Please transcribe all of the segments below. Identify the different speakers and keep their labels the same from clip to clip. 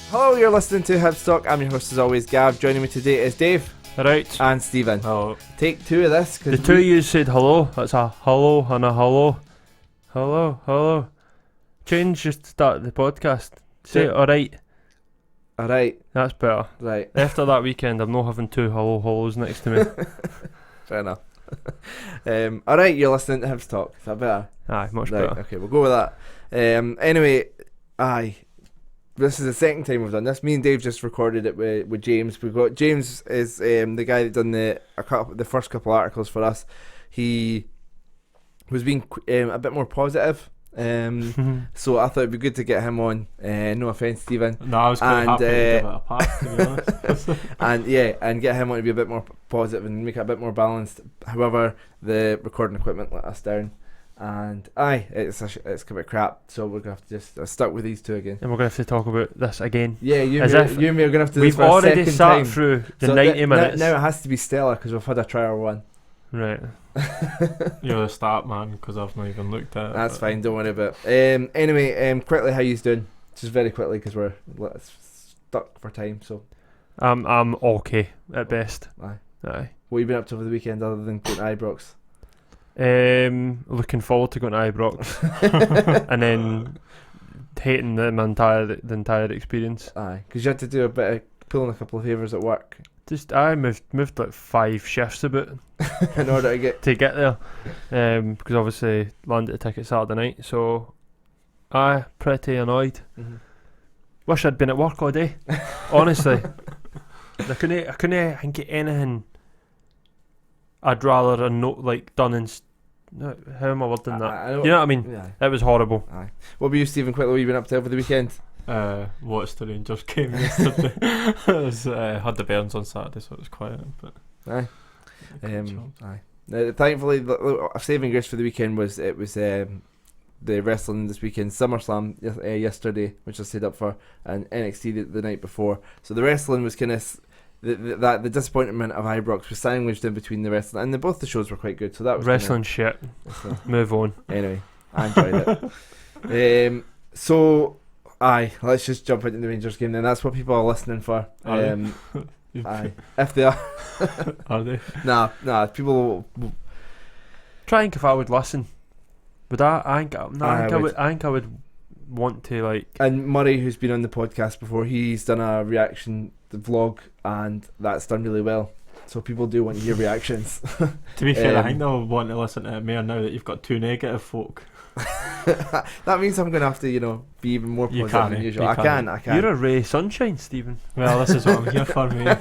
Speaker 1: Hello, you're listening to Hibs Talk. I'm your host as always, Gav. Joining me today is Dave.
Speaker 2: Right.
Speaker 1: And Stephen.
Speaker 2: Hello.
Speaker 1: Take two of this.
Speaker 2: The two of you said hello. That's a hello and a hello. Hello, hello. Change just to start the podcast. Say alright.
Speaker 1: Alright.
Speaker 2: That's better.
Speaker 1: Right.
Speaker 2: After that weekend, I'm not having two hellos next to me.
Speaker 1: Fair enough. Alright, you're listening to Hibs Talk. Is that better?
Speaker 2: Aye, much
Speaker 1: Right,
Speaker 2: better.
Speaker 1: okay, we'll go with that. Anyway, this is the second time we've done this. Me and Dave just recorded it with James. We've got James is the guy that done the first couple articles for us. He was being a bit more positive. So I thought it'd be good to get him on. No offence, Stephen.
Speaker 3: No, I was quite happy to give it a pass, to be honest.
Speaker 1: and get him on to be a bit more positive and make it a bit more balanced. However, the recording equipment let us down, and it's a bit crap. So we're gonna have to just stuck with these two again.
Speaker 2: And we're going to have to talk about this again.
Speaker 1: Yeah, you and me are gonna have to. Do
Speaker 2: we've
Speaker 1: this for
Speaker 2: already
Speaker 1: a second
Speaker 2: sat
Speaker 1: time.
Speaker 2: through the
Speaker 1: So
Speaker 2: 90 minutes.
Speaker 1: Now it has to be stellar because we've had a trial one.
Speaker 2: Right.
Speaker 3: You're the start man because I've not even looked at it.
Speaker 1: That's fine, don't worry about it. Anyway, quickly, how you doing? Just very quickly because we're stuck for time. So
Speaker 2: I'm okay at best.
Speaker 1: Aye.
Speaker 2: Aye.
Speaker 1: What have you been up to over the weekend other than going to Ibrox?
Speaker 2: Looking forward to going to Ibrox and then hating the entire experience.
Speaker 1: Aye, because you had to do a bit of pulling a couple of favours at work
Speaker 2: Just I moved like 5 shifts about
Speaker 1: in order to get
Speaker 2: there, because obviously landed a ticket Saturday night. So pretty annoyed.
Speaker 1: Mm-hmm.
Speaker 2: Wish I'd been at work all day. Honestly, I couldn't think of anything I'd rather a note like done in. How am I wording that? You know what I mean?
Speaker 1: Yeah.
Speaker 2: It was horrible.
Speaker 1: Aye. What about you, Stephen? Quickly, what have you been up to over the weekend?
Speaker 3: Watched the Rangers game yesterday. Had the Burns on Saturday, so it was quiet. But
Speaker 1: Aye. Thankfully, the saving grace for the weekend was the wrestling this weekend. SummerSlam yesterday, which I stayed up for, and NXT the night before. So the wrestling was kind of the disappointment of Ibrox was sandwiched in between the wrestling, and both the shows were quite good. So that was
Speaker 2: Wrestling shit. Move on.
Speaker 1: Anyway, I enjoyed it. Let's just jump into the Rangers game then. That's what people are listening for. If they are.
Speaker 3: Are they?
Speaker 1: Nah. People will
Speaker 2: Try and if I would listen. Would I think I would want to like.
Speaker 1: And Murray, who's been on the podcast before, he's done a reaction vlog, and that's done really well. So people do want to hear reactions.
Speaker 3: To be fair, I think they'll want to listen to it more now that you've got two negative folk.
Speaker 1: That means I'm going to have to, be even more positive than usual. I can.
Speaker 2: You're a ray of sunshine, Stephen.
Speaker 3: Well, this is what I'm here for, mate.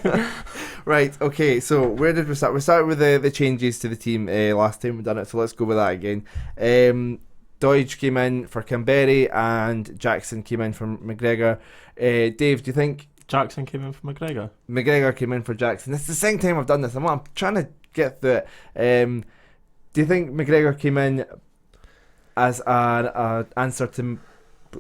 Speaker 1: Right, okay, so where did we start? We started with the changes to the team last time we done it, so let's go with that again. Doidge came in for Canberry and Jackson came in for McGregor. Dave, do you think
Speaker 3: Jackson came in for McGregor?
Speaker 1: McGregor came in for Jackson. This is the second time I've done this. I'm trying to get through it. Do you think McGregor came in as an answer to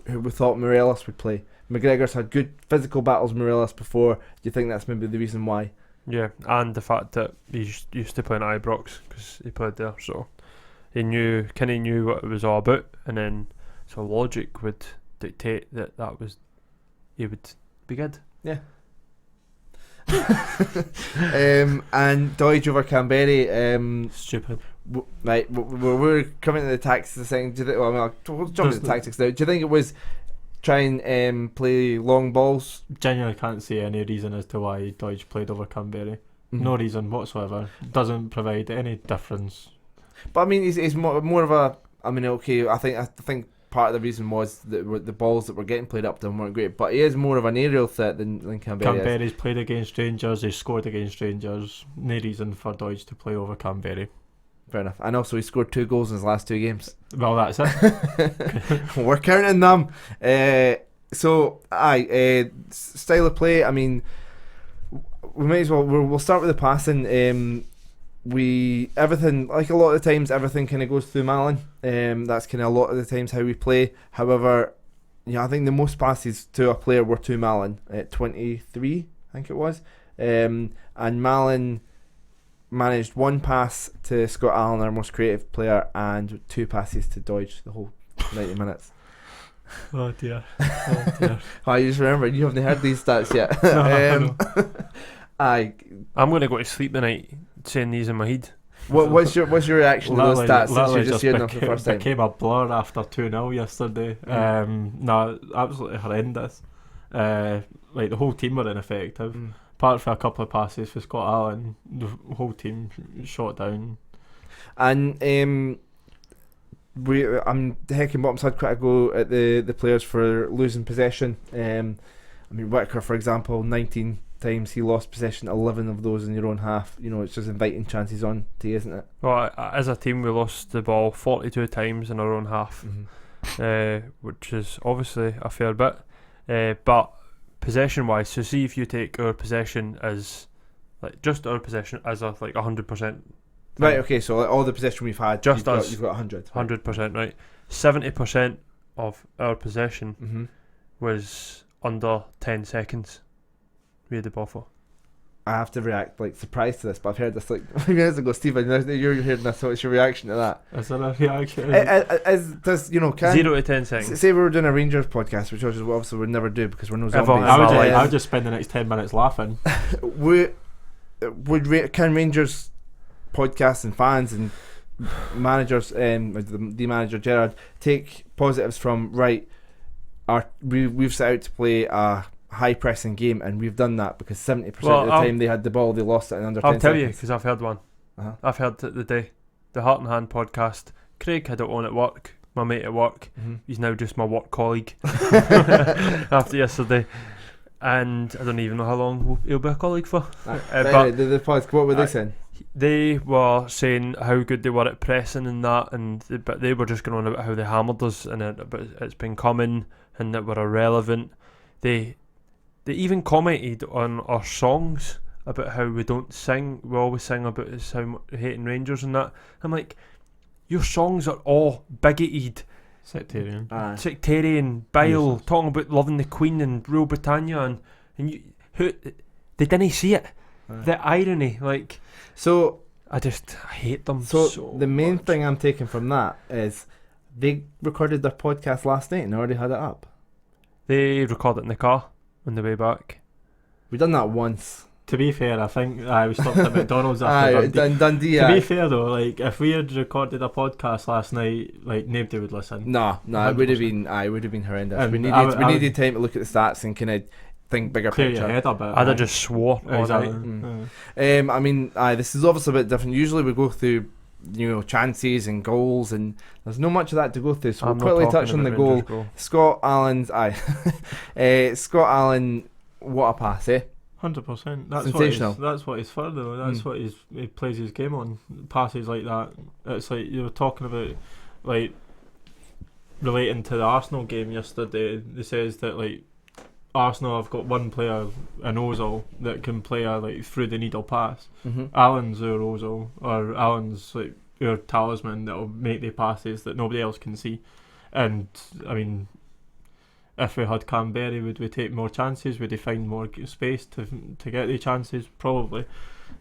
Speaker 1: who we thought Morelos would play? McGregor's had good physical battles with Morelos before. Do you think that's maybe the reason why?
Speaker 2: Yeah, and the fact that he used to play in Ibrox because he played there, so he knew what it was all about, and then so logic would dictate that he would be good.
Speaker 1: Yeah. And Doidge over Canberry.
Speaker 3: Stupid.
Speaker 1: Right, we're coming to the tactics of the thing. We'll jump into the tactics now. Do you think it was try and play long balls?
Speaker 3: Genuinely can't see any reason as to why Doidge played over Canberry.
Speaker 1: Mm-hmm.
Speaker 3: No reason whatsoever. Doesn't provide any difference.
Speaker 1: But I mean, he's more of a. I mean, okay. I think part of the reason was that the balls that were getting played up to him weren't great. But he is more of an aerial threat than Canberry.
Speaker 3: Canberry's played against Rangers. He scored against Rangers. No reason for Doidge to play over Canberry.
Speaker 1: Fair enough. And also, he scored 2 goals in his last 2 games.
Speaker 3: Well, that's it.
Speaker 1: We're counting them. Style of play. I mean, we might as well. We'll start with the passing. Everything, like a lot of the times, everything kind of goes through Malin. That's kind of a lot of the times how we play. However, I think the most passes to a player were to Malin at 23, I think it was. And Malin managed 1 pass to Scott Allen, our most creative player, and 2 passes to Doidge the whole 90 minutes.
Speaker 3: Oh dear. Oh dear.
Speaker 1: I just remember you haven't heard these stats yet.
Speaker 3: I know.
Speaker 1: Aye.
Speaker 2: I'm going to go to sleep tonight saying these in my head.
Speaker 1: What's your reaction to those stats since
Speaker 3: Literally
Speaker 1: you're just hearing them for the first time?
Speaker 3: became a blur after 2-0 yesterday. No, absolutely horrendous. Like the whole team were ineffective. Apart from a couple of passes for Scott Allen, the whole team shot down.
Speaker 1: And I'm Heckingbottom's had quite a go at the players for losing possession. I mean, Whitaker, for example, 19 times he lost possession, 11 of those in your own half. You know, it's just inviting chances on to you, isn't it?
Speaker 2: Well, as a team, we lost the ball 42 times in our own half, which is obviously a fair bit. But possession-wise, so see if you take our possession as, like, just our possession as a, like, 100%.
Speaker 1: Right, okay, so like, all the possession we've had,
Speaker 2: just
Speaker 1: you've got 100.
Speaker 2: 100%, right. 70% of our possession was under 10 seconds. We had the ball for.
Speaker 1: I have to react like surprised to this, but I've heard this like 5 minutes ago, Stephen. You're hearing this, so what's your reaction to that?
Speaker 3: Is there a reaction?
Speaker 1: Does you know?
Speaker 2: 0 to 10 seconds.
Speaker 1: Say we were doing a Rangers podcast, which obviously we'd never do because we're no
Speaker 2: Ever.
Speaker 1: zombies.
Speaker 3: I would just spend the next 10 minutes laughing.
Speaker 1: Can Rangers podcasts and fans and managers, the manager Gerard, take positives from we've set out to play a high pressing game, and we've done that because 70% of the time they had the ball, they lost it in under 10 seconds.
Speaker 2: I'll tell you, because I've heard one. I've heard it the day, the Heart and Hand podcast. Craig had it on at work, my mate at work. He's now just my work colleague after yesterday, and I don't even know how long he'll be a colleague for.
Speaker 1: But the podcast, what were they saying?
Speaker 2: They were saying how good they were at pressing and that, but they were just going on about how they hammered us and it's been coming and that we're irrelevant. They even commented on our songs about how we don't sing. We always sing about us how hating Rangers and that. I'm like, your songs are all bigoted,
Speaker 3: sectarian,
Speaker 2: bile, Jesus. Talking about loving the Queen and Rule Britannia, and they didn't see it. The irony, like.
Speaker 1: So
Speaker 2: I hate them.
Speaker 1: So the main thing I'm taking from that is they recorded their podcast last night and already had it up.
Speaker 2: They recorded it in the car on the way back.
Speaker 1: We've done that once.
Speaker 3: To be fair, I think we stopped at McDonald's after
Speaker 1: Dundee.
Speaker 3: To be fair though, like if we had recorded a podcast last night, like nobody would listen.
Speaker 1: No, it would have been horrendous. We needed time to look at the stats and kind of think bigger
Speaker 3: clear
Speaker 1: picture.
Speaker 3: Your head a bit,
Speaker 2: I'd have just swore.
Speaker 3: Exactly.
Speaker 1: I mean, this is obviously a bit different. Usually we go through, chances and goals, and there's not much of that to go through. So we'll quickly touch on the goal. Scott Allen's Scott Allen, what a pass,
Speaker 3: 100%.
Speaker 1: Sensational.
Speaker 3: That's what he's for though. That's what he plays his game on. Passes like that. It's like you were talking about, like relating to the Arsenal game yesterday. They says that like Arsenal have got one player, an Ozil, that can play a like through the needle pass. Allen's our Ozil, or Allen's like our talisman that'll make the passes that nobody else can see. And I mean, if we had Canberra, would we take more chances? Would he find more space to get the chances? Probably.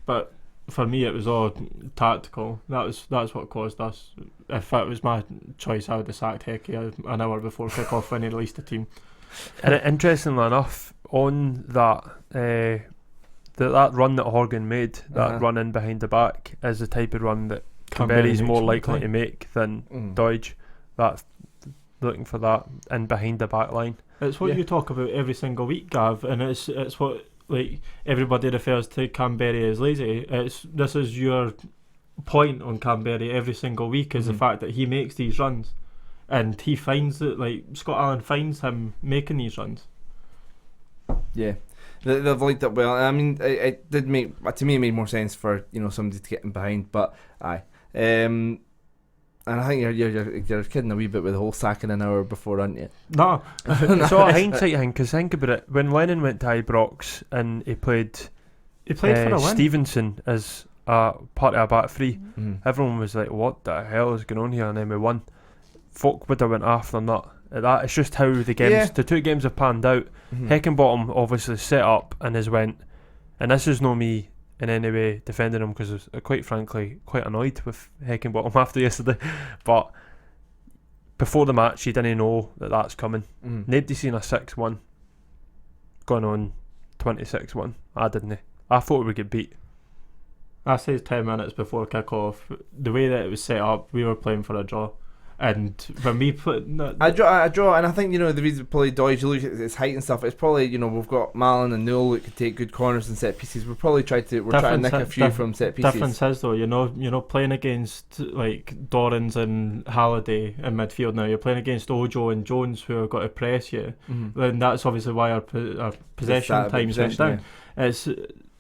Speaker 3: But for me, it was all tactical. That's what caused us. If that was my choice, I would have sacked Hecky an hour before kick-off when he released the team.
Speaker 2: And interestingly enough, on that that run that Horgan made, that run in behind the back, is the type of run that Canberra's more likely to make than Dodge. That's looking for that in behind the back line.
Speaker 3: It's what you talk about every single week, Gav, and it's what like everybody refers to Canberra as lazy. This is your point on Canberra every single week, is the fact that he makes these runs. And he finds that, like, Scott Allen finds him making these runs. Yeah,
Speaker 1: they've liked it well. I mean, it did make, to me, it made more sense for somebody to get him behind. But and I think you're kidding a wee bit with the whole sacking an hour before, aren't you?
Speaker 3: No,
Speaker 2: it's all a hindsight thing. Because think about it, when Lennon went to Ibrox and he played
Speaker 3: for a win.
Speaker 2: Stevenson as part of a back three, everyone was like, "What the hell is going on here?" And then we won. Folk would have went after that. It's just how the games, the two games have panned out. Heckingbottom obviously set up and has went, and this is no me in any way defending him, because I was quite frankly quite annoyed with Heckingbottom after yesterday. But before the match, you didn't know that that's coming.
Speaker 1: Mm.
Speaker 2: Nobody seen a 6-1 going on 26-1. I didn't. I thought we would get beat.
Speaker 3: I said 10 minutes before kick-off, the way that it was set up, we were playing for a draw. And when we put...
Speaker 1: I draw, and I think, the reason probably Doige, you look at his height and stuff, it's probably, we've got Malin and Newell that could take good corners and set pieces. We're trying to nick a few from set pieces.
Speaker 3: Difference is, though, playing against, like, Dorrans and Halliday in midfield now, you're playing against Ojo and Jones who have got to press you, then that's obviously why our possession times went down. Yeah.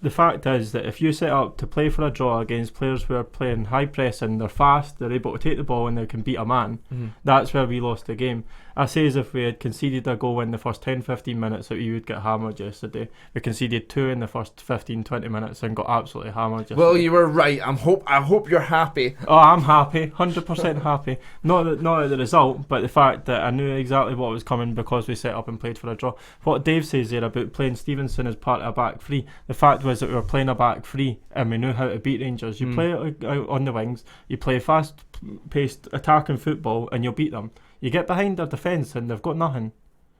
Speaker 3: The fact is that if you set up to play for a draw against players who are playing high pressing, they're fast, they're able to take the ball and they can beat a man, that's where we lost the game. I say as if we had conceded a goal in the first 10-15 minutes that we would get hammered yesterday. We conceded 2 in the first 15-20 minutes and got absolutely hammered yesterday.
Speaker 1: Well, you were right. I hope you're happy.
Speaker 3: Oh, I'm happy, 100% happy. Not at the result, but the fact that I knew exactly what was coming because we set up and played for a draw. What Dave says there about playing Stevenson as part of a back three, the fact was that we were playing a back three and we knew how to beat Rangers. You play it out on the wings, you play fast-paced attacking football and you'll beat them. You get behind their defence and they've got nothing.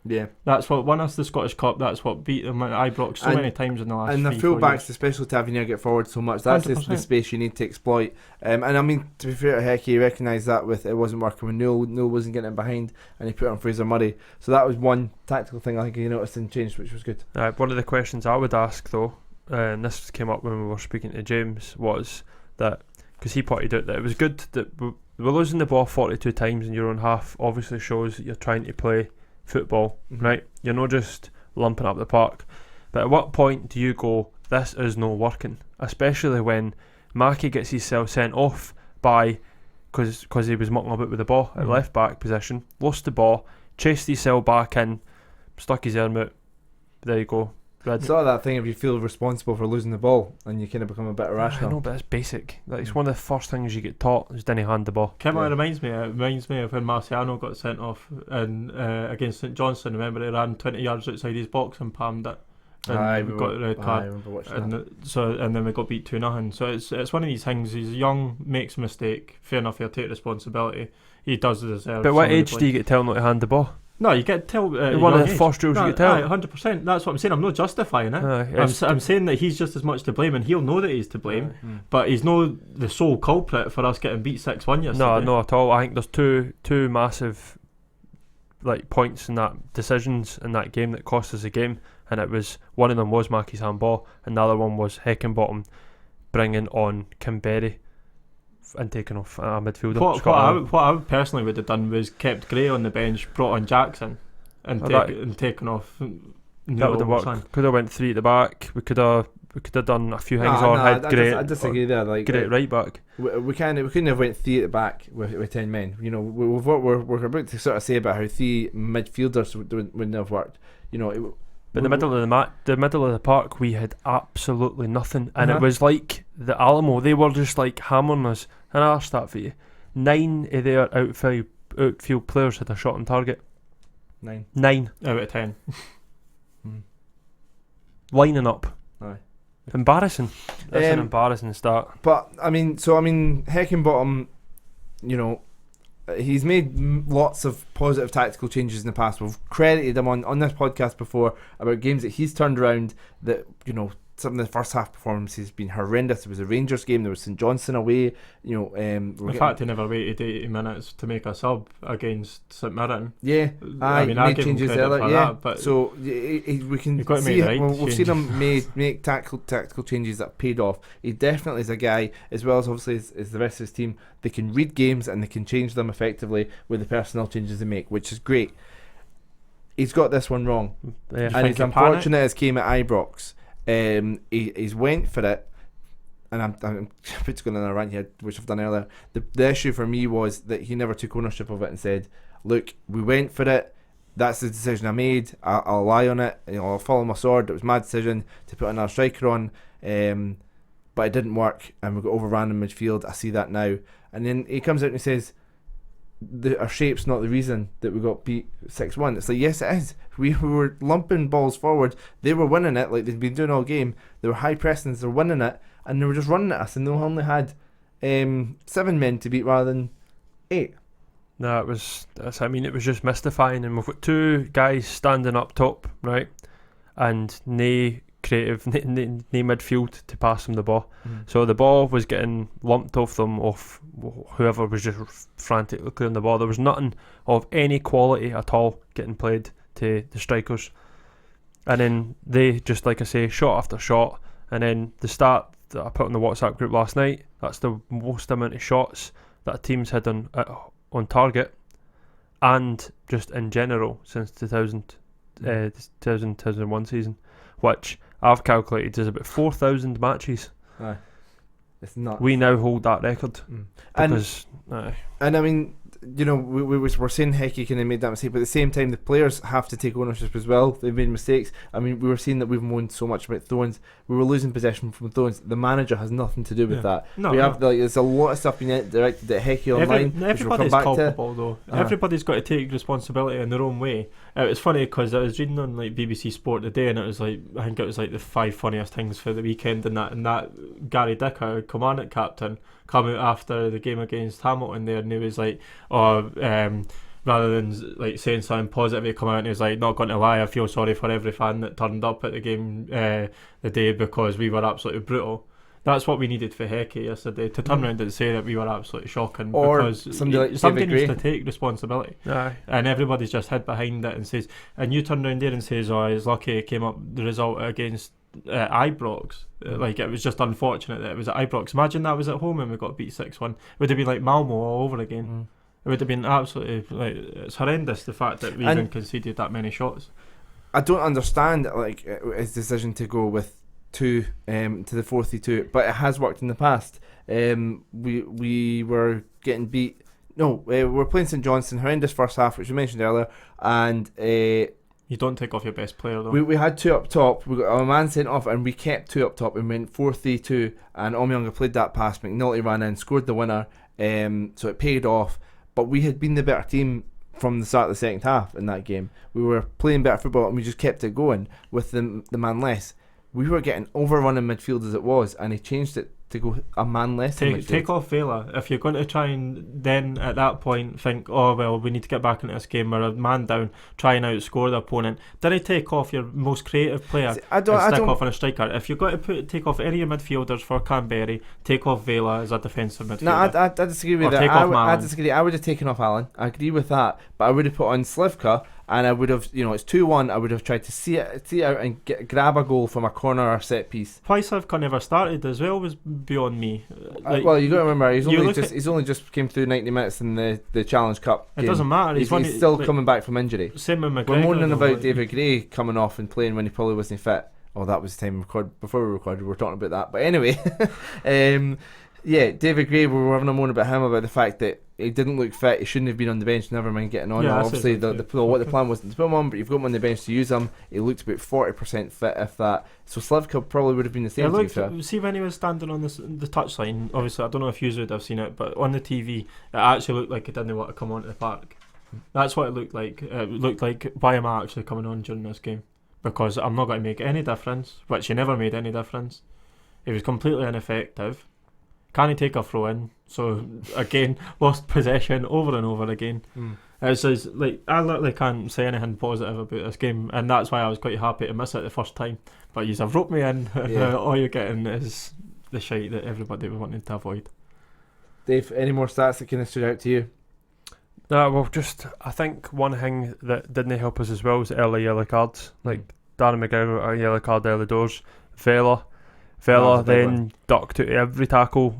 Speaker 1: Yeah.
Speaker 3: That's what won us the Scottish Cup. That's what beat them at Ibrox so many times in the last 3-4 years.
Speaker 1: And the full-backs, especially Tavernier, get forward so much. That's the space you need to exploit. And I mean, to be fair to Hecky, he recognised that with it wasn't working when Newell wasn't getting in behind and he put on Fraser Murray. So that was one tactical thing I think he noticed and changed, which was good.
Speaker 2: One of the questions I would ask, though, and this came up when we were speaking to James, was that, because he pointed out that it was good that we're losing the ball 42 times in your own half, obviously shows that you're trying to play football, right? You're not just lumping up the park. But at what point do you go, this is no working? Especially when Mackie gets himself sent off because he was mucking about with the ball at left back position, lost the ball, chased himself back in, stuck his arm out. There you go.
Speaker 1: It's sort of that thing if you feel responsible for losing the ball and you kind of become a bit irrational.
Speaker 2: I know, but it's basic. Like, it's one of the first things you get taught is didn't hand the ball.
Speaker 3: It reminds me of when Marciano got sent off against St Johnstone. Remember, he ran 20 yards outside his box and palmed it. And we got a red card.
Speaker 1: I remember watching
Speaker 3: and then we got beat 2-0. So it's one of these things. He's young, makes a mistake. Fair enough, he'll take responsibility. He does deserve.
Speaker 2: But what age do you get told not to hand the ball?
Speaker 3: No, you get told.
Speaker 2: One of the first rules you get told.
Speaker 3: 100%. That's what I'm saying. I'm not justifying it. I'm saying that he's just as much to blame, and he'll know that he's to blame. But he's no the sole culprit for us getting beat 6-1 yesterday.
Speaker 2: No, not at all. I think there's two massive points in that decisions in that game that cost us the game, and it was one of them was Mackie's handball, and the other one was Heckenbottom bringing on Kimberry and taking off a midfielder.
Speaker 3: What I personally would have done was kept Gray on the bench, brought on Jackson, and taken off.
Speaker 2: That would have worked. Could have went 3 at the back. We could have done a few things on. Had Gray.
Speaker 1: I disagree there.
Speaker 2: Gray at right back.
Speaker 1: We couldn't have went 3 at the back with 10 men. With what we're about to sort of say about how 3 midfielders wouldn't have worked.
Speaker 2: But the middle of the park, we had absolutely nothing, and it was like the Alamo. They were just like hammering us. And I'll start for you. 9 of their outfield players had a shot on target. 9
Speaker 3: out of 10.
Speaker 2: Lining up.
Speaker 1: Aye.
Speaker 2: Embarrassing. That's an embarrassing start.
Speaker 1: But I mean, Heckenbottom, he's made lots of positive tactical changes in the past. We've credited him on this podcast before about games that he's turned around that, some of the first half performances has been horrendous. There was a Rangers game, there was St Johnstone away.
Speaker 3: The fact he never waited 80 minutes to make a sub against St Mirren.
Speaker 1: Yeah,
Speaker 3: I
Speaker 1: made changes earlier. Yeah,
Speaker 3: that, but
Speaker 1: so we can see we've seen him make tactical changes that paid off. He definitely is a guy, as well as obviously as the rest of his team. They can read games and they can change them effectively with the personnel changes they make, which is great. He's got this one wrong, and it's unfortunate as came at Ibrox. He's went for it, and I'm going on a rant here, which I've done earlier. The issue for me was that he never took ownership of it and said, look, we went for it, that's the decision I made, I'll lie on it, I'll follow my sword, it was my decision to put another striker on, but it didn't work and we got overrun in midfield. I see that now. And then he comes out and he says, our shape's not the reason that we got beat 6-1. It's like, yes it is. We were lumping balls forward, they were winning it like they've been doing all game, they were high pressing, they were winning it, and they were just running at us, and they only had 7 men to beat rather than 8.
Speaker 2: No, it was. I mean, it was just mystifying, and we've got two guys standing up top, right, and nae creative, nae midfield to pass them the ball. So the ball was getting lumped off them, off whoever was just frantically clearing the ball. There was nothing of any quality at all getting played to the strikers, and then they just, like I say, shot after shot, and then the stat that I put on the WhatsApp group last night, that's the most amount of shots that a team's had on target, and just in general since 2001 season, which I've calculated is about 4,000 matches.
Speaker 1: Aye. It's not.
Speaker 2: We now hold that record because,
Speaker 1: and I mean, you know, we're saying Hecky kind of made that mistake, but at the same time, the players have to take ownership as well. They've made mistakes. I mean, we were seeing that we've moaned so much about throw-ins. We were losing possession from throw-ins. The manager has nothing to do with that. There's a lot of stuff being directed at Hecky online.
Speaker 3: Everybody's culpable though. Everybody's got to take responsibility in their own way. It was funny because I was reading on like BBC Sport today, and it was like, I think it was like the 5 funniest things for the weekend, and that Gary Dicker, Kilmarnock captain, come out after the game against Hamilton there, and he was like, rather than like saying something positive, he come out and he was like, not going to lie, I feel sorry for every fan that turned up at the game the day, because we were absolutely brutal. That's what we needed for Hecky yesterday, to turn around and say that we were absolutely shocking,
Speaker 1: or
Speaker 3: because
Speaker 1: somebody
Speaker 3: needs to take responsibility. And everybody's just hid behind it and says, and you turn around there and says, oh, he's lucky it came up the result against Ibrox. Like, it was just unfortunate that it was at Ibrox. Imagine that was at home and we got beat 6-1. It would have been like Malmo all over again. It would have been absolutely, like, it's horrendous, the fact that we even conceded that many shots.
Speaker 1: I don't understand like his decision to go with 2 to the 4-3-2, but it has worked in the past. We were getting beat. No, we were playing St Johnstone, horrendous first half, which you mentioned earlier, and
Speaker 3: you don't take off your best player though.
Speaker 1: We had 2 up top. We got a man sent off, and we kept 2 up top and went 4-3-2. And Omyanga played that pass. McNulty ran in, scored the winner. So it paid off. But we had been the better team from the start of the second half in that game. We were playing better football, and we just kept it going with the man less. We were getting overrun in midfield as it was, and he changed it to go a man less.
Speaker 3: Take off Vela. If you're going to try and then at that point think, oh well, we need to get back into this game, we're a man down, try and outscore the opponent, did he take off your most creative player and stick off on a striker? If you're going to take off any of your midfielders for Canberra, take off Vela as a defensive midfielder.
Speaker 1: No, I disagree with that. I disagree. I would have taken off Allen. I agree with that, but I would have put on Slivka. And I would have, you know, it's 2-1. I would have tried to see it out and grab a goal from a corner or set piece.
Speaker 3: Why Slivka never started as well was beyond me.
Speaker 1: Well, you got to remember, he's only just came through 90 minutes in the Challenge Cup game.
Speaker 3: It doesn't matter.
Speaker 1: He's still coming back from injury.
Speaker 3: Same with McGregor.
Speaker 1: We're moaning about David Gray coming off and playing when he probably wasn't fit. Oh, that was the time before we recorded. We were talking about that. But anyway, yeah, David Gray, we were having a moan about him, about the fact that he didn't look fit. He shouldn't have been on the bench. Never mind getting on.
Speaker 3: Yeah,
Speaker 1: obviously, the plan wasn't to put him on, but you've got him on the bench to use him. He looked about 40% fit, if that. So Slivka probably would have been the same.
Speaker 3: See, when he was standing on the touchline, obviously, I don't know if you would have seen it, but on the TV, it actually looked like he didn't want to come onto the park. That's what it looked like. It looked like, why am I actually coming on during this game? Because I'm not going to make any difference, which he never made any difference. He was completely ineffective. Can he take a throw in? So again, lost possession over and over again. It's just, like, I literally can't say anything positive about this game, and that's why I was quite happy to miss it the first time. But you have roped me in. Yeah. All you're getting is the shite that everybody wanted to avoid.
Speaker 1: Dave, any more stats that kind of stood out to you?
Speaker 2: No, well, just I think one thing that didn't help us as well was early yellow cards. Like Darren McGregor, a yellow card early doors. Vela then ducked out every tackle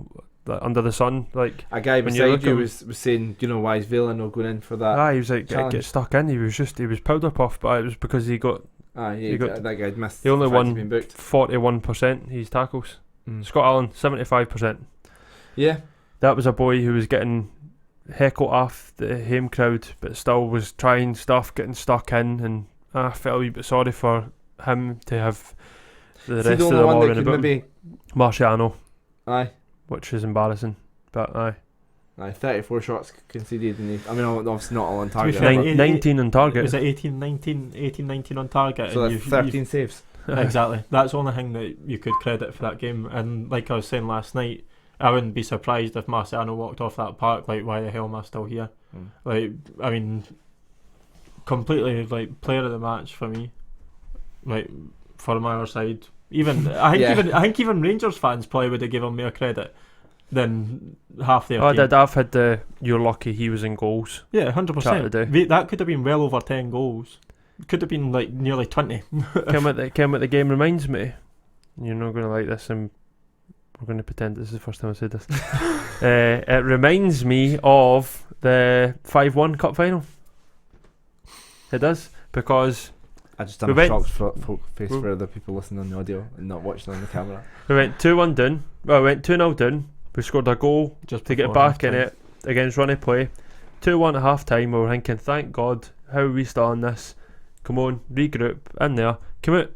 Speaker 2: under the sun. Like, a guy beside you was saying, you know, why is Vela not going in for that? He was like, get stuck in. He was powder puff, but it was because he got. That guy missed. He only won 41% his tackles. Scott Allen 75%. Yeah, that was a boy who was getting heckled off the home crowd, but still was trying stuff, getting stuck in, and I felt a wee bit sorry for him to have the rest of them all in about him. Marciano. Aye. Which is embarrassing, but aye.
Speaker 1: 34 shots conceded, I mean, obviously not all on target.
Speaker 2: 19 on target.
Speaker 3: Was it 18, 19 on target?
Speaker 1: So that's 13 saves.
Speaker 3: Exactly. That's the only thing that you could credit for that game. And like I was saying last night, I wouldn't be surprised if Marciano walked off that park like, why the hell am I still here? Like, I mean, completely like player of the match for me. Like for my other side, even I think even Rangers fans probably would have given him more credit than half their team.
Speaker 2: I've had the "you're lucky he was in goals."
Speaker 3: Yeah, 100%.
Speaker 2: today.
Speaker 3: That could have been well over 10 goals. Could have been like nearly 20.
Speaker 2: Came what the game reminds me. You're not going to like this, and we're going to pretend this is the first time I said this. It reminds me of the 5-1 cup final. It does, because
Speaker 1: I just done a shocked face for the people listening on the audio and not watching on the camera.
Speaker 2: We went 2-1 down. Well, we went 2-0 down. We scored a goal just to get back in it against running play. 2-1 at half time. We were thinking, thank God, how are we still on this? Come on, regroup, in there. Come out,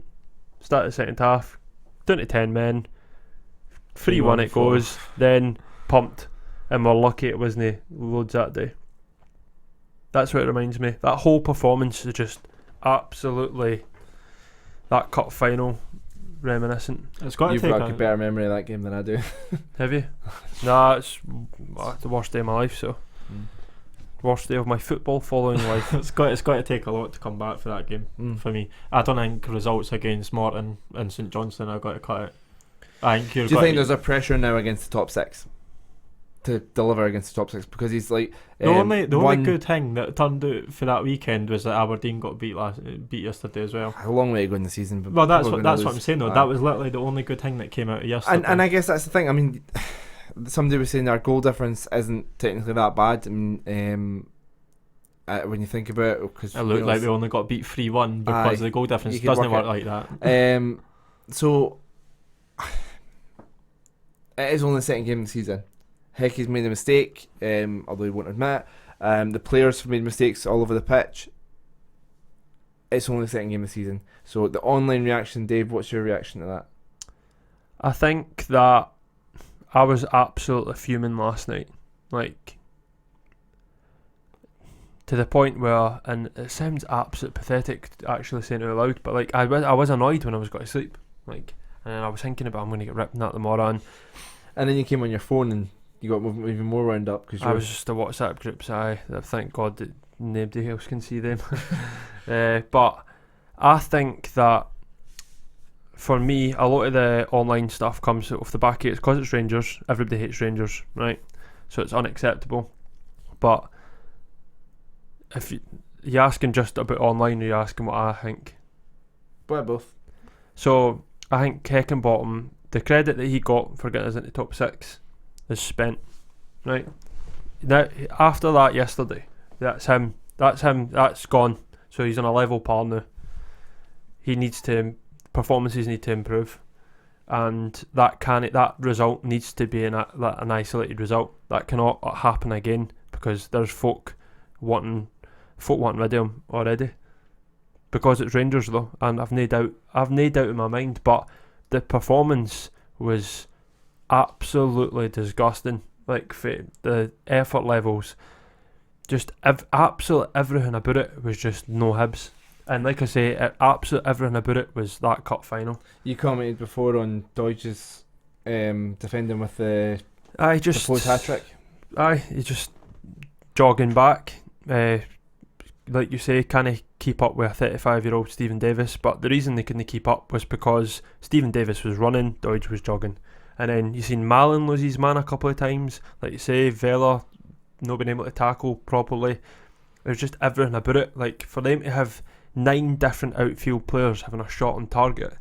Speaker 2: start the second half, down to 10 men. 3-1 it goes, then pumped. And we're lucky it wasn't loads that day. That's what it reminds me. That whole performance is just absolutely that cup final reminiscent.
Speaker 3: It's got
Speaker 1: You've got a better memory of that game than I do.
Speaker 2: Have you? Nah, it's the worst day of my life, so worst day of my football following life.
Speaker 3: It's got to take a lot to come back for that game for me. I don't think results against Morton and St Johnstone are going to cut it. I think
Speaker 1: do you think there's a pressure now against the top six to deliver against the top six, because he's like
Speaker 3: the only good thing that turned out for that weekend was that Aberdeen got beat yesterday as well.
Speaker 1: A long way to go in the season. But
Speaker 3: well, that's what I'm saying though. That was literally the only good thing that came out of yesterday.
Speaker 1: And I guess that's the thing. I mean, somebody was saying our goal difference isn't technically that bad. I mean, when you think about it, because
Speaker 3: it looked like we only got beat 3-1 because the goal difference doesn't work like that.
Speaker 1: So it is only the second game of the season. Hecky's made a mistake, although he won't admit it. The players have made mistakes all over the pitch. It's only the second game of the season. So the online reaction, Dave, what's your reaction to that?
Speaker 2: I think that I was absolutely fuming last night. Like, to the point where, and it sounds absolutely pathetic actually saying it out loud, but like I was annoyed when I was going to sleep. Like, and then I was thinking about I'm going to get ripped in that tomorrow.
Speaker 1: And then you came on your phone and you got even more wound up because
Speaker 2: I was just a WhatsApp group, so thank God that nobody else can see them. But I think that for me, a lot of the online stuff comes off the back of it because it's Rangers. Everybody hates Rangers, right? So it's unacceptable. But if you're asking just about online, or you're asking what I think?
Speaker 1: Well, both.
Speaker 2: So I think Heckenbottom, the credit that he got for getting us into top six is spent, right? Now after that yesterday, that's him, that's gone. So he's on a level par now. Performances need to improve, and that result needs to be an isolated result. That cannot happen again, because there's folk wanting rid of him already, because it's Rangers though, and I've no doubt in my mind. But the performance was absolutely disgusting. Like, the effort levels, just absolutely everything about it was just no Hibs. And like I say, absolutely everything about it was that cup final.
Speaker 1: You commented before on Deutsch's defending with the proposed hat-trick.
Speaker 2: He's just jogging back. Like you say, can't keep up with a 35-year-old Stephen Davis. But the reason they couldn't keep up was because Stephen Davis was running, Deutsch was jogging. And then you seen Malin lose his man a couple of times. Like you say, Vela not being able to tackle properly. There's just everything about it. Like, for them to have 9 different outfield players having a shot on target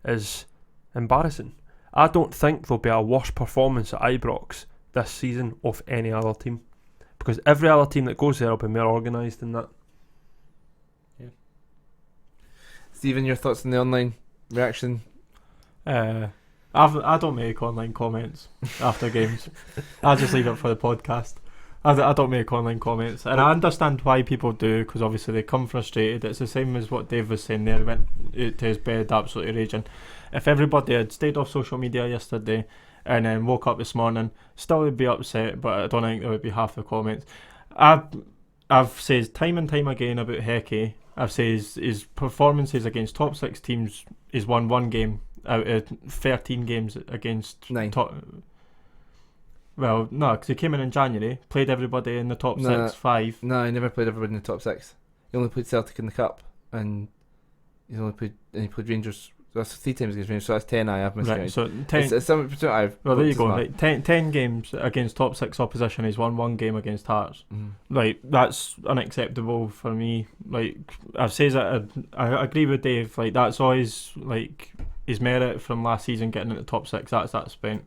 Speaker 2: is embarrassing. I don't think there'll be a worse performance at Ibrox this season of any other team, because every other team that goes there will be more organised than that.
Speaker 1: Yeah. Stephen, your thoughts on the online reaction?
Speaker 3: I don't make online comments after games. I just leave it for the podcast. I don't make online comments, and I understand why people do, because obviously they come frustrated. It's the same as what Dave was saying there. He went to his bed absolutely raging. If everybody had stayed off social media yesterday and then woke up this morning, still would be upset, but I don't think there would be half the comments. I've said time and time again about Hecky. I've said his performances against top 6 teams, he's won 1 game out of 13 games against
Speaker 1: 9.
Speaker 3: Well, no, because he came in January, played everybody in the top
Speaker 1: Nah.
Speaker 3: 6, 5.
Speaker 1: No, he never played everybody in the top 6. He only played Celtic in the cup, and he played Rangers. That's 3 times against Rangers, so that's 10. I've missed
Speaker 3: Right, so 10.
Speaker 1: It's 70%.
Speaker 3: Well, there you go. Right, 10 games against top 6 opposition. He's won 1 game against Hearts. Like, that's unacceptable for me. Like, I've said that I agree with Dave. Like, that's always like his merit from last season getting into top 6. That's spent.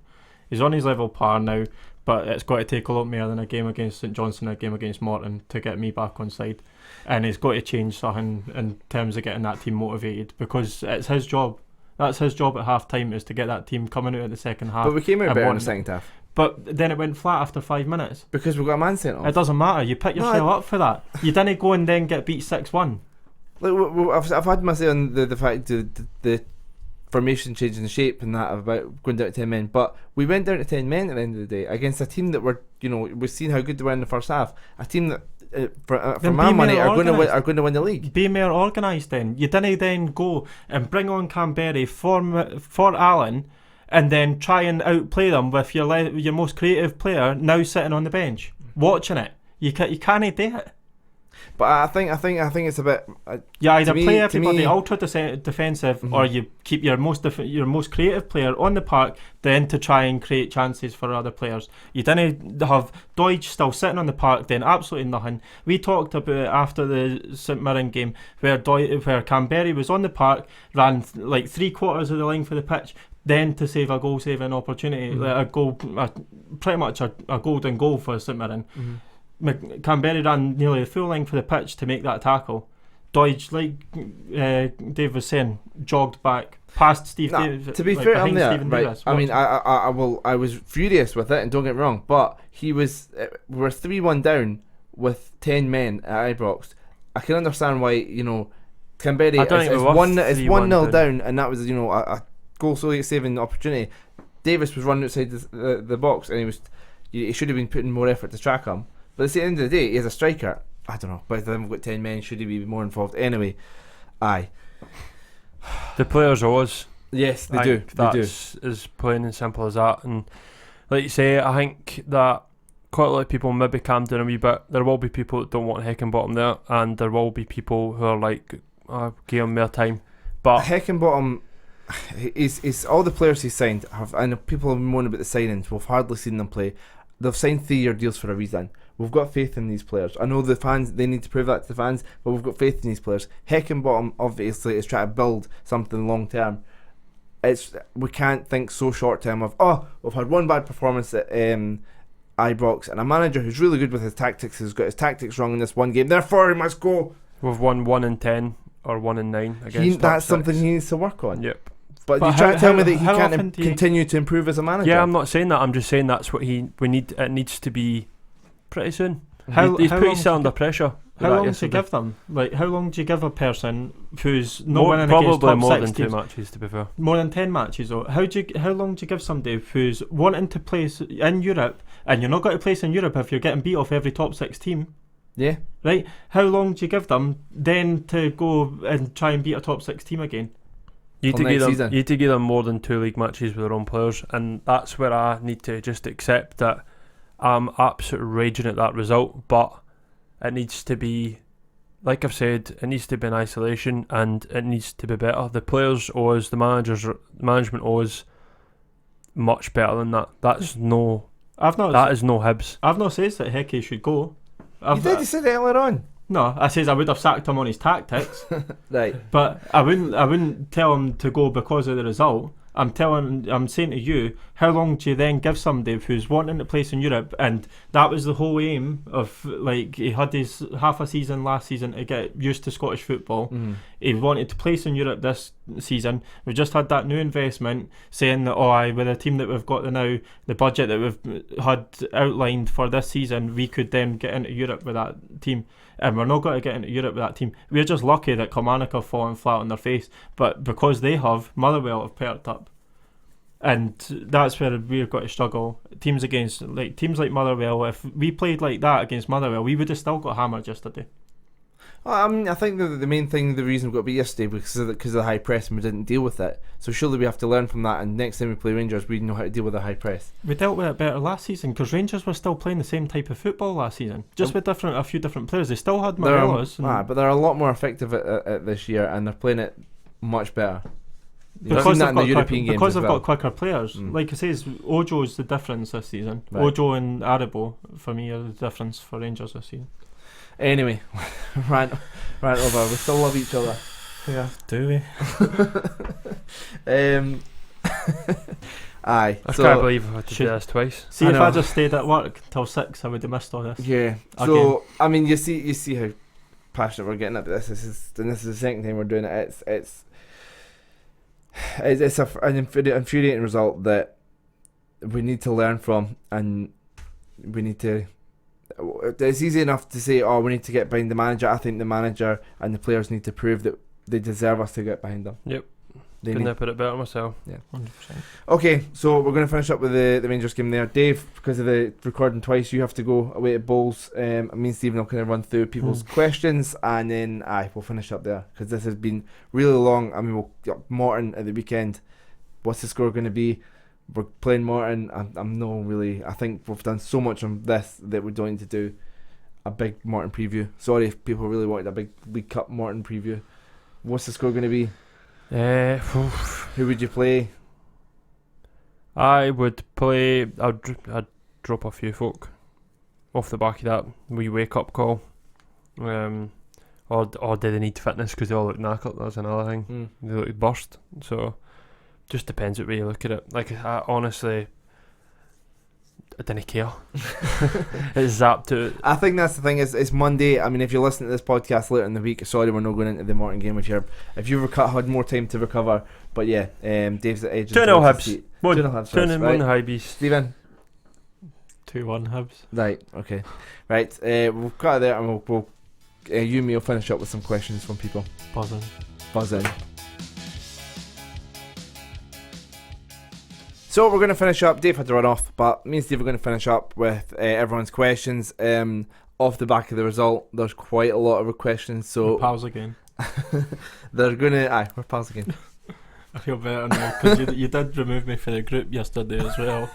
Speaker 3: He's on his level par now, but it's got to take a lot more than a game against St Johnstone, a game against Morton to get me back on side. And he's got to change something in terms of getting that team motivated, because it's his job. That's his job at half time, is to get that team coming out at the second half.
Speaker 1: But we came out better in the second half.
Speaker 3: But then it went flat after 5 minutes.
Speaker 1: Because we got a man sent off.
Speaker 3: It doesn't matter. You pick yourself up for that. You didn't go and then get beat 6-1.
Speaker 1: Like, I've had my say on the fact the formation changing the shape and that about going down to 10 men, but we went down to 10 men at the end of the day against a team that we've seen how good they were in the first half. A team that for my money are going to win the league.
Speaker 3: Be more organised then. You didn't then go and bring on Canberra for Allen and then try and outplay them with your most creative player now sitting on the bench watching it. You can't do it.
Speaker 1: But I think it's a bit.
Speaker 3: You either play everybody ultra defensive, or you keep your most creative player on the park, then to try and create chances for other players. You didn't have Deutsch still sitting on the park doing absolutely nothing. We talked about it after the St Mirren game where Canberra was on the park, ran like 3/4 of the length of the pitch, then to save a goal saving opportunity, like pretty much a golden goal for St Mirren. Canberra ran nearly the full length of the pitch to make that tackle. Deutsch, like Dave was saying, jogged back past Steve Davis.
Speaker 1: To be fair, I'm there, right? I mean, I was furious with it, and don't get me wrong, but we were 3-1 down with 10 men at Ibrox. I can understand why, Canberra is 1-0 down, and that was a goal saving opportunity. Davis was running outside the box, and he should have been putting more effort to track him. But at the end of the day, he's a striker. I don't know. By the time we've got 10 men, should he be more involved? Anyway, aye.
Speaker 2: The players owe us.
Speaker 1: Yes, they do.
Speaker 2: That's as plain and simple as that. And like you say, I think that quite a lot of people maybe calmed down a wee bit. There will be people that don't want Heckingbottom there, and there will be people who are like, give him more time. But
Speaker 1: Heckingbottom, he's all the players he's signed I know people have moaned about the signings. We've hardly seen them play. They've signed 3-year deals for a reason. We've got faith in these players. I know the fans, they need to prove that to the fans, but we've got faith in these players. Heckingbottom obviously is trying to build something long term. We can't think so short term of, we've had one bad performance at Ibrox, and a manager who's really good with his tactics has got his tactics wrong in this one game, therefore he must go.
Speaker 2: We've won 1-10 or 1-9 against
Speaker 1: that's something he needs to work on.
Speaker 2: Yep.
Speaker 1: But you try to tell me that he can't continue to improve as a manager?
Speaker 2: Yeah, I'm not saying that. I'm just saying that's what we need. It needs to be pretty soon. He's put himself under pressure.
Speaker 3: How long do you give them? Like, how long do you give a person who's not winning against top
Speaker 2: more
Speaker 3: 6
Speaker 2: than
Speaker 3: teams?
Speaker 2: 2 matches, to be fair.
Speaker 3: More than 10 matches, though. How long do you give somebody who's wanting to place in Europe, and you're not going to place in Europe if you're getting beat off every top 6 team?
Speaker 1: Yeah.
Speaker 3: Right? How long do you give them then to go and try and beat a top 6 team again?
Speaker 2: You need to give them more than 2 league matches with their own players, and that's where I need to just accept that I'm absolutely raging at that result, but it needs to be, like I've said, it needs to be in isolation, and it needs to be better. The players owe us, the management owe us much better than that. That is no Hibs.
Speaker 3: I've not said that Hecky should go.
Speaker 1: You said it earlier on.
Speaker 3: No, I says I would have sacked him on his tactics.
Speaker 1: Right.
Speaker 3: But I wouldn't tell him to go because of the result. I'm saying to you, how long do you then give somebody who's wanting to place in Europe, and that was the whole aim of, like, he had his half a season last season to get used to Scottish football. He wanted to place in Europe this season. We've just had that new investment saying that, with the team that we've got now, the budget that we've had outlined for this season, we could then get into Europe with that team. And we're not going to get into Europe with that team. We're just lucky that Kilmarnock have fallen flat on their face, but because they have, Motherwell have perked up, and that's where we've got to struggle. Teams like Motherwell, if we played like that against Motherwell, we would have still got hammered yesterday.
Speaker 1: Well, I mean, I think the main thing, the reason we got beat yesterday because of the high press, and we didn't deal with it. So surely we have to learn from that, and next time we play Rangers, we know how to deal with the high press.
Speaker 3: We dealt with it better last season because Rangers were still playing the same type of football last season, just with a few different players. They still had Morelos.
Speaker 1: But they're a lot more effective at this year, and they're playing it much better.
Speaker 3: Because they've
Speaker 1: got
Speaker 3: got quicker players. Like it says, Ojo's the difference this season. Right. Ojo and Aribo, for me, are the difference for Rangers this season.
Speaker 1: Anyway, rant over. We still love each other.
Speaker 3: Yeah, do we?
Speaker 1: Aye.
Speaker 2: I can't believe I had to do this twice.
Speaker 3: See, if I just stayed at work till 6, I would have missed all this.
Speaker 1: Yeah. So I mean, you see how passionate we're getting about this. This is the second time we're doing it. It's an infuriating result that we need to learn from, and we need to. It's easy enough to say, we need to get behind the manager. I think the manager and the players need to prove that they deserve us to get behind them.
Speaker 2: Yep. Couldn't have put it better myself.
Speaker 1: Yeah.
Speaker 3: 100%.
Speaker 1: Okay, so we're going to finish up with the Rangers game there. Dave, because of the recording twice, you have to go away at Bowls. Me and Stephen will kind of run through people's questions, and then we'll finish up there because this has been really long. I mean, we'll get Morton at the weekend. What's the score going to be? We're playing Morton. I think we've done so much on this that we don't need to do a big Morton preview. Sorry if people really wanted a big League Cup Morton preview. What's the score going to be? Who would you play?
Speaker 2: I would play. I'd drop a few folk off the back of that wee wake up call. Or do they need fitness because they all look knackered? That's another thing. They look burst. So just depends what way you look at it. Like I honestly didn't care. It's zapped to.
Speaker 1: I think that's the thing. It's Monday. I mean, if you listen to this podcast later in the week, sorry, we're not going into the Morton game if you've had more time to recover. But yeah, Dave's at edge.
Speaker 2: 2-0 Hibs.
Speaker 1: 2-0 Hibs.
Speaker 2: 2-1 Hibs.
Speaker 1: Stephen.
Speaker 3: 2-1 Hibs.
Speaker 1: Right. Okay. Right. We'll cut it there, and we'll you and me will finish up with some questions from people. Buzzing. So we're going to finish up. Dave had to run off, but me and Steve are going to finish up with everyone's questions. Off the back of the result, there's quite a lot of questions. So
Speaker 3: we're pals again.
Speaker 1: They're going to... we're pals again.
Speaker 3: I feel better now, because you did remove me from the group yesterday as well.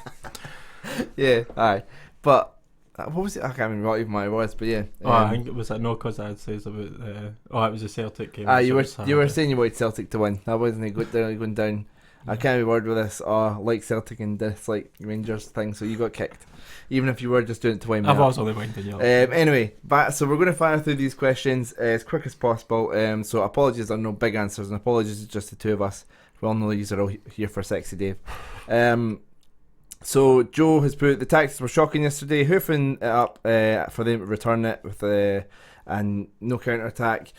Speaker 1: Yeah, aye. But... what was it? I can't remember what even my was, but yeah.
Speaker 3: I think it was because I had says about... it was a Celtic game.
Speaker 1: You were saying you wanted Celtic to win. That wasn't going down. I can't be bored with this like Celtic and dislike Rangers thing, so you got kicked. Even if you were just doing it to wind me up.
Speaker 3: I was only winding you up.
Speaker 1: Anyway, so we're going to fire through these questions as quick as possible. So apologies, there are no big answers, and apologies to just the two of us. We all know these are all here for Sexy Dave. So Joe has put, the tactics were shocking yesterday, hoofing it up for them to return it with and no counter attack.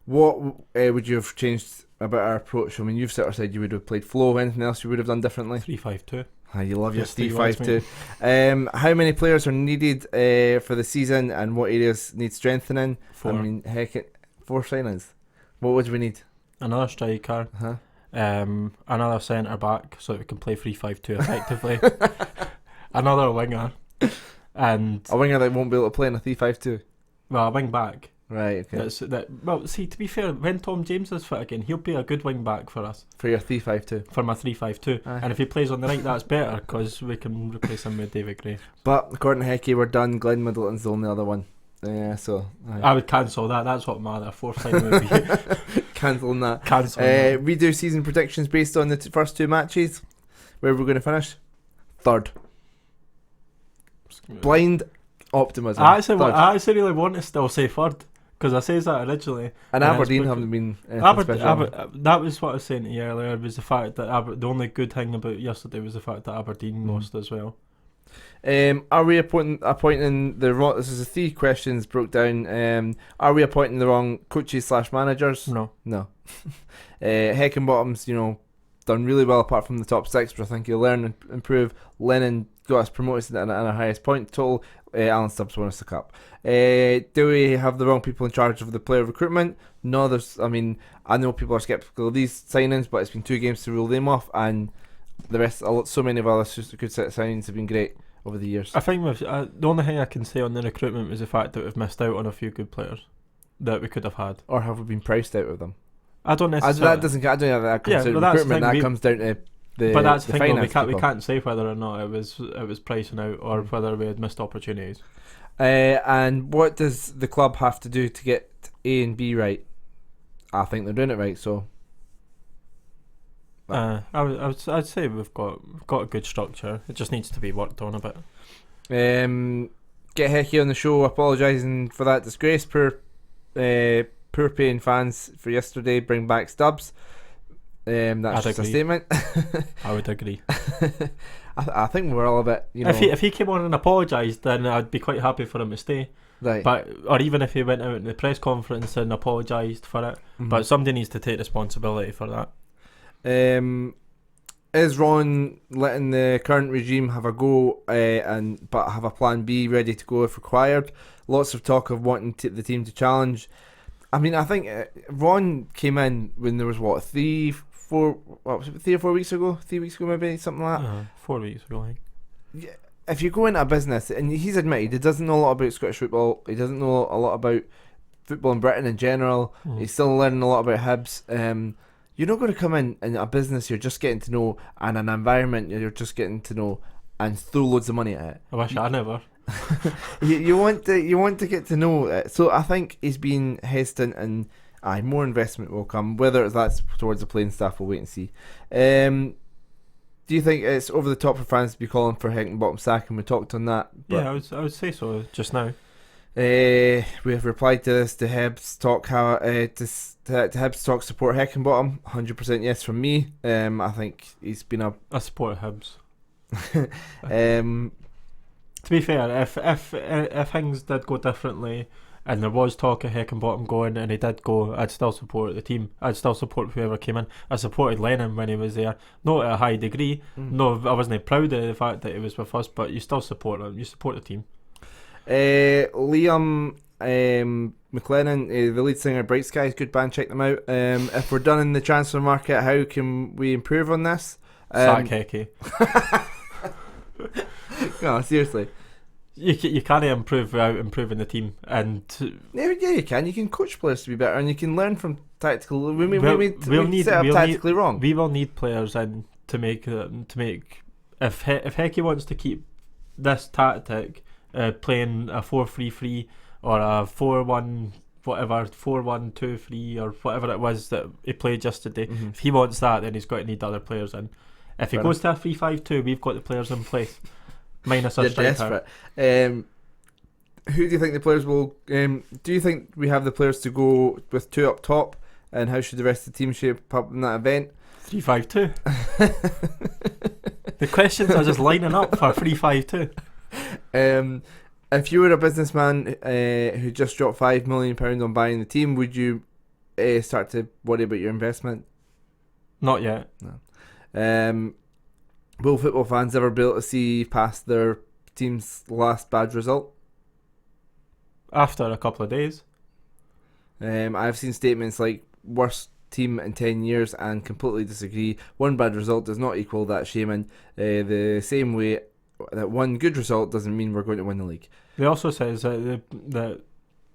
Speaker 1: What would you have changed about our approach? I mean, you've sort of said you would have played flow. Anything else you would have done differently?
Speaker 3: 3-5-2.
Speaker 1: You love your 3-5-2. How many players are needed for the season, and what areas need strengthening?
Speaker 3: 4.
Speaker 1: I mean, heck, 4 signings. What would we need?
Speaker 3: Another striker. Another centre back so that we can play 3-5-2 effectively. Another winger. And
Speaker 1: a winger that won't be able to play in a 3-5-2.
Speaker 3: Well, a wing back.
Speaker 1: Right, okay.
Speaker 3: See, to be fair, when Tom James is fit again, he'll be a good wing back for us.
Speaker 1: For your 3-5-2?
Speaker 3: For my 3-5-2. And if he plays on the right, that's better, because we can replace him with David Gray.
Speaker 1: But according to Hecky, we're done. Glenn Middleton's the only other one. Yeah, so...
Speaker 3: I would cancel that. That's what my other fourth sign would be.
Speaker 1: Cancelling that.
Speaker 3: Cancelling
Speaker 1: we do season predictions based on the first 2 matches. Where we're going to finish? 3rd. Blind optimism.
Speaker 3: I actually really want to still say 3rd. Because I says that originally.
Speaker 1: And Aberdeen haven't been
Speaker 3: that was what I was saying to you earlier, was the fact that the only good thing about yesterday was the fact that Aberdeen lost as well.
Speaker 1: Are we appointing the wrong... This is the 3 questions broke down. Are we appointing the wrong coaches / managers?
Speaker 3: No.
Speaker 1: Heckenbottom's, done really well apart from the top 6, but I think he'll learn and improve. Lennon got us promoted in our highest point total. Alan Stubbs won us the cup. Do we have the wrong people in charge of the player recruitment? No, I know people are sceptical of these signings, but it's been 2 games to rule them off, and the rest, so many of our good set of signings have been great over the years.
Speaker 3: I think the only thing I can say on the recruitment was the fact that we've missed out on a few good players. that we could have had.
Speaker 1: Or have we been priced out of them?
Speaker 3: I don't
Speaker 1: That
Speaker 3: necessarily.
Speaker 1: doesn't. I don't know. That comes
Speaker 3: Yeah,
Speaker 1: down to
Speaker 3: but that's the
Speaker 1: recruitment.
Speaker 3: thing,
Speaker 1: That comes down to the.
Speaker 3: But that's the thing. Though, we
Speaker 1: finance
Speaker 3: can't say whether or not it was pricing out or whether we had missed opportunities.
Speaker 1: And what does the club have to do to get A and B right? I think they're doing it right. So.
Speaker 3: I'd say we've got a good structure. It just needs to be worked on a bit.
Speaker 1: Get Hecky on the show apologising for that disgrace. Poor paying fans for yesterday. Bring back Stubbs. That's
Speaker 3: I'd
Speaker 1: just
Speaker 3: agree.
Speaker 1: a statement.
Speaker 3: I would agree.
Speaker 1: I think we're all a bit.
Speaker 3: If he came on and apologised, then I'd be quite happy for him to stay.
Speaker 1: Right.
Speaker 3: But or even if he went out in the press conference and apologised for it, but somebody needs to take responsibility for that.
Speaker 1: Is Ron letting the current regime have a go but have a plan B ready to go if required? Lots of talk of wanting the team to challenge. I mean, I think Ron came in when there was 3 or 4 weeks ago? 3 weeks ago maybe, something like that.
Speaker 3: 4 weeks ago, I think.
Speaker 1: Yeah, if you go into a business, and he's admitted he doesn't know a lot about Scottish football, he doesn't know a lot about football in Britain in general, he's still learning a lot about Hibs. You're not going to come in a business you're just getting to know and an environment you're just getting to know and throw loads of money at it.
Speaker 3: I wish I never.
Speaker 1: you want to get to know it. So I think he's been hesitant, and more investment will come. Whether that's towards the playing staff, we'll wait and see. Do you think it's over the top for fans to be calling for Heckingbottom sack? And we talked on that.
Speaker 3: Yeah, I would say so just now.
Speaker 1: We have replied to this. To Hibs talk to Hibs talk support Heckingbottom. 100% yes from me. I think he's been
Speaker 3: I support Hibs.
Speaker 1: um,
Speaker 3: To be fair, if things did go differently and there was talk of Heckingbottom going and he did go, I'd still support the team. I'd still support whoever came in. I supported Lennon when he was there, not at a high degree. No, I wasn't proud of the fact that he was with us, but you still support him. You support the team.
Speaker 1: Liam McLennan, the lead singer of Bright Skies, good band, check them out. If we're done in the transfer market, how can we improve on this?
Speaker 3: Sack Hecky.
Speaker 1: No, seriously.
Speaker 3: You can't improve without improving the team, and
Speaker 1: Yeah, you can. You can coach players to be better, and you can learn from tactical. We set up tactically wrong.
Speaker 3: We will need players in to make if Hecky wants to keep this tactic, playing a 4-3-3 or a 4-1 whatever 4-1-2-3 or whatever it was that he played yesterday. If he wants that, then he's got to need other players in. If he goes to a 3-5-2, we've got the players in place. Minus a striker.
Speaker 1: Desperate. Who do you think the players will? Do you think we have the players to go with 2 up top? And how should the rest of the team shape up in that event?
Speaker 3: 3-5-2. The questions are just lining up for 3-5-2.
Speaker 1: If you were a businessman who just dropped £5 million on buying the team, would you start to worry about your investment?
Speaker 3: Not yet.
Speaker 1: No. Will football fans ever be able to see past their team's last bad result?
Speaker 3: After a couple of days.
Speaker 1: I've seen statements like worst team in 10 years and completely disagree. One bad result does not equal that shaming. The same way that one good result doesn't mean we're going to win the league.
Speaker 3: They also says that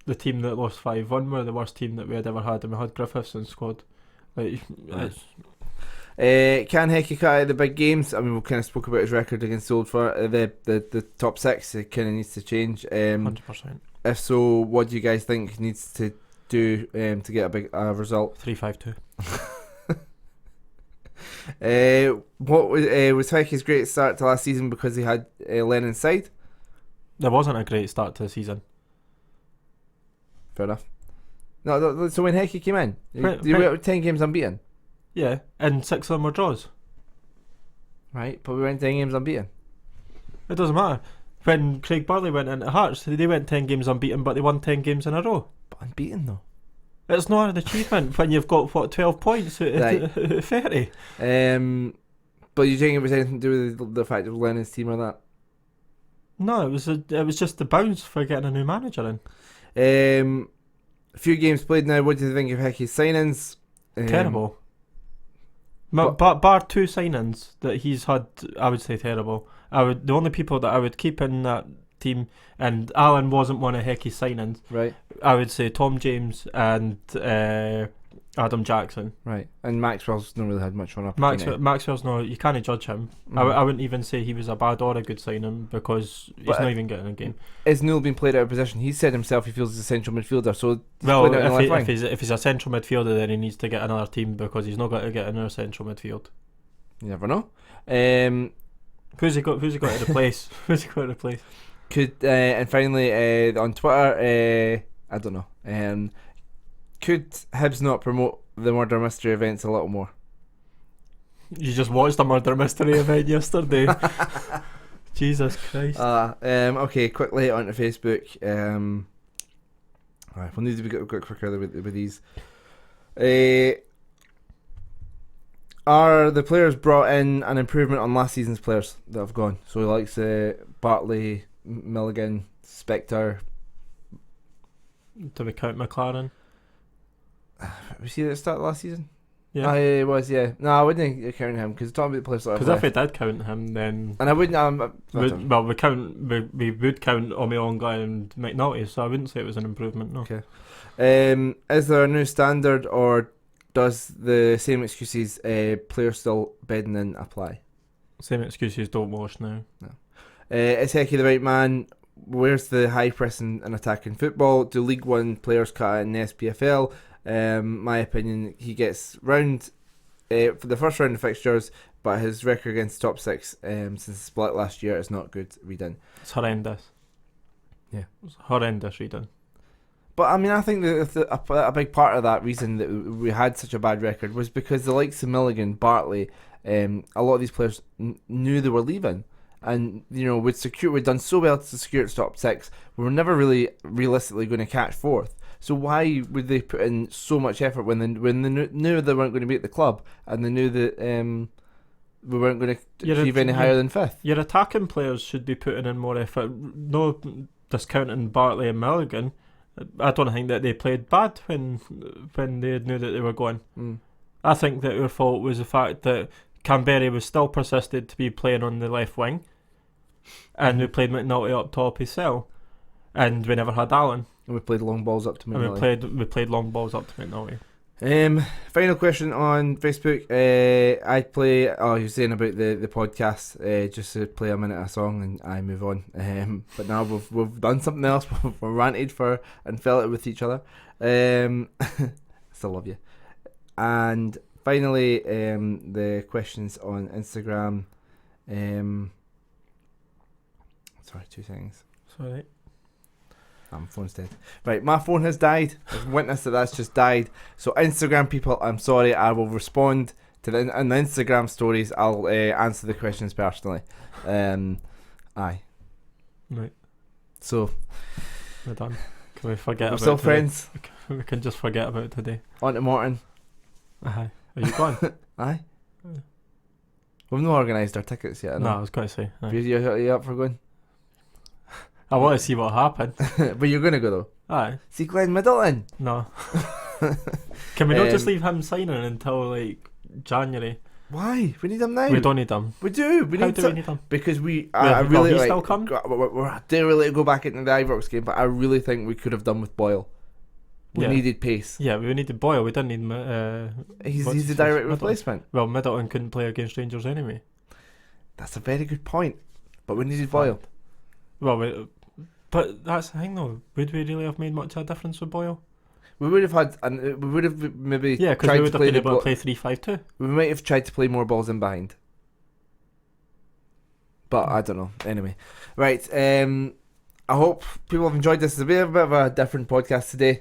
Speaker 3: the team that lost 5-1 were the worst team that we had ever had, and we had Griffiths in squad.
Speaker 1: Can Hecky cut out the big games? I mean, we kind of spoke about his record against Old Firm. The top 6, it kind of needs to change.
Speaker 3: 100%.
Speaker 1: If so, what do you guys think needs to do to get a big result?
Speaker 3: 3-5-2.
Speaker 1: What was Hecky's great start to last season because he had Lennon side?
Speaker 3: There wasn't a great start to the season.
Speaker 1: Fair enough. No, so when Hecky came in, you went 10 games unbeaten.
Speaker 3: Yeah, and 6 of them were draws.
Speaker 1: Right, but we went 10 games unbeaten.
Speaker 3: It doesn't matter. When Craig Burley went into Hearts, they went 10 games unbeaten, but they won 10 games in a row.
Speaker 1: But unbeaten though.
Speaker 3: It's not an achievement when you've got 12 points out of 30.
Speaker 1: But you think it was anything to do with the fact of Lennon's team or that?
Speaker 3: No, it was just the bounce for getting a new manager in.
Speaker 1: A few games played now. What do you think of Hecky's signings?
Speaker 3: Terrible. But bar 2 signings that he's had, I would say terrible. The only people that I would keep in that team, and Allen wasn't one of Hickey's signings,
Speaker 1: Right.
Speaker 3: I would say Tom James and Adam Jackson.
Speaker 1: Right. And Maxwell's not really had much on opportunity.
Speaker 3: Maxwell's no, you can't judge him.
Speaker 1: Mhm.
Speaker 3: I wouldn't even say he was a bad or a good signing because he's
Speaker 1: But
Speaker 3: not even getting a game.
Speaker 1: Is Newell being played out of position? He said himself he feels he's a central midfielder, so he's
Speaker 3: Well,
Speaker 1: played out on the left wing.
Speaker 3: if he's a central midfielder, then he needs to get another team because he's not going to get another central midfield.
Speaker 1: You never know.
Speaker 3: Who's he got to replace? Who's he got to replace?
Speaker 1: And finally, on Twitter, I don't know. Could Hibs not promote the murder mystery events a little more?
Speaker 3: You just watched a murder mystery event yesterday. Jesus Christ.
Speaker 1: Okay, quickly onto Facebook. Right, we'll need to be quick quicker with these. Are the players brought in an improvement on last season's players that have gone? So he likes Bartley, Milligan, Spectre.
Speaker 3: Do we count McLaren?
Speaker 1: Was he at the start of last season?
Speaker 3: Yeah.
Speaker 1: I was, yeah. No, I wouldn't count him because talking about the players that
Speaker 3: Because if we did count him, then
Speaker 1: and I wouldn't.
Speaker 3: we would count Omionga and McNulty, so I wouldn't say it was an improvement. No.
Speaker 1: Okay. Is there a new standard, or does the same excuses players still bedding in apply?
Speaker 3: Same excuses don't wash now.
Speaker 1: Is Hecky the right man? Where's the high pressing and attacking football? Do League One players cut in the SPFL? My opinion, he gets round for the first round of fixtures, but his record against top six since the split last year is not good. Redone.
Speaker 3: It's horrendous.
Speaker 1: Yeah,
Speaker 3: it's horrendous redone.
Speaker 1: But I mean, I think that a big part of that reason that we had such a bad record was because the likes of Milligan, Bartley, a lot of these players knew they were leaving, and we'd done so well to secure its top six. We were never really realistically going to catch fourth. So why would they put in so much effort when they knew they weren't going to be at the club, and they knew that we weren't going to achieve any higher than fifth?
Speaker 3: Your attacking players should be putting in more effort. No discounting Bartley and Milligan. I don't think that they played bad when they knew that they were going. I think that our fault was the fact that Canberra was still persisted to be playing on the left wing, and we played McNulty up top as well, and we never had Allen.
Speaker 1: And we played long balls up to McNulty.
Speaker 3: And we played long balls up to McNulty.
Speaker 1: Final question on Facebook. I play. Oh, you're saying about the podcast. Just to play a minute of a song and I move on. But now we've done something else. We've ranted for and felt it with each other. Still love you. And finally, the questions on Instagram. Sorry, two things.
Speaker 3: Sorry.
Speaker 1: My phone's dead. Right, my phone has died. I've witnessed that's just died. So Instagram people, I'm sorry. I will respond to in the Instagram stories. I'll answer the questions personally. Aye.
Speaker 3: Right.
Speaker 1: So
Speaker 3: we're done. Can we forget
Speaker 1: we're
Speaker 3: about
Speaker 1: still
Speaker 3: today?
Speaker 1: friends.
Speaker 3: We can just forget about today.
Speaker 1: On to Morton.
Speaker 3: Aye. Are you gone?
Speaker 1: Aye. We've not organised our tickets yet.
Speaker 3: No, I was going to say. Aye.
Speaker 1: You up for going?
Speaker 3: I want to see what happened.
Speaker 1: But you're going to go though?
Speaker 3: Aye.
Speaker 1: See Glenn Middleton?
Speaker 3: No. Can we not just leave him signing until like January?
Speaker 1: Why? We need him now.
Speaker 3: We don't need him.
Speaker 1: We do. We
Speaker 3: How
Speaker 1: need
Speaker 3: do we need him?
Speaker 1: because I
Speaker 3: Will
Speaker 1: really
Speaker 3: he
Speaker 1: like.
Speaker 3: still come?
Speaker 1: We're dare really go back into the Ibrox game, but I really think we could have done with Boyle. We needed pace.
Speaker 3: Yeah, we needed Boyle. We didn't need.
Speaker 1: He's the direct replacement.
Speaker 3: Well, Middleton couldn't play against Rangers anyway.
Speaker 1: That's a very good point. But we needed Boyle.
Speaker 3: Well, but that's the thing though. Would we really have made much of a difference with Boyle?
Speaker 1: We would have had, and we would have maybe
Speaker 3: because we would have been able to play 3-5-2.
Speaker 1: We might have tried to play more balls in behind. But I don't know. Anyway, right. I hope people have enjoyed this. It's a bit of a different podcast today.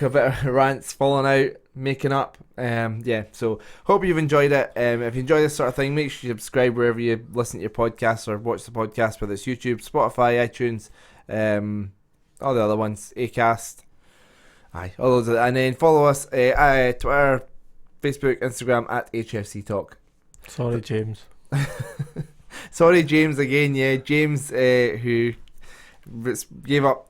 Speaker 1: A bit of rants, falling out, making up. So hope you've enjoyed it. If you enjoy this sort of thing, make sure you subscribe wherever you listen to your podcasts or watch the podcast, whether it's YouTube, Spotify, iTunes, all the other ones, Acast. Aye, all those. And then follow us Twitter, Facebook, Instagram at HFC Talk.
Speaker 3: Sorry, James.
Speaker 1: Sorry, James again. Yeah, James, who gave up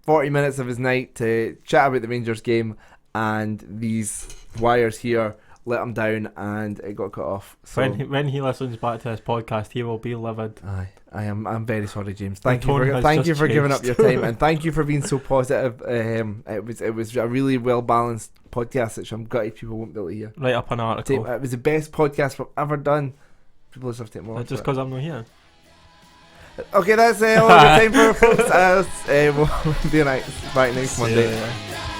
Speaker 1: 40 minutes of his night to chat about the Rangers game, and these wires here let him down, and it got cut off. So
Speaker 3: When he listens back to this podcast, he will be livid.
Speaker 1: I'm very sorry, James.
Speaker 3: The
Speaker 1: Thank
Speaker 3: tone
Speaker 1: you
Speaker 3: has
Speaker 1: for
Speaker 3: just
Speaker 1: giving up
Speaker 3: changed.
Speaker 1: your time, and thank you for being so positive. It was a really well balanced podcast, which I'm gutted people won't be able to hear.
Speaker 3: Write up an article.
Speaker 1: It was the best podcast we've ever done. People just have to take more.
Speaker 3: Just because I'm not here.
Speaker 1: Okay, that's all the time for folks. We'll be back next Monday.
Speaker 3: Yeah.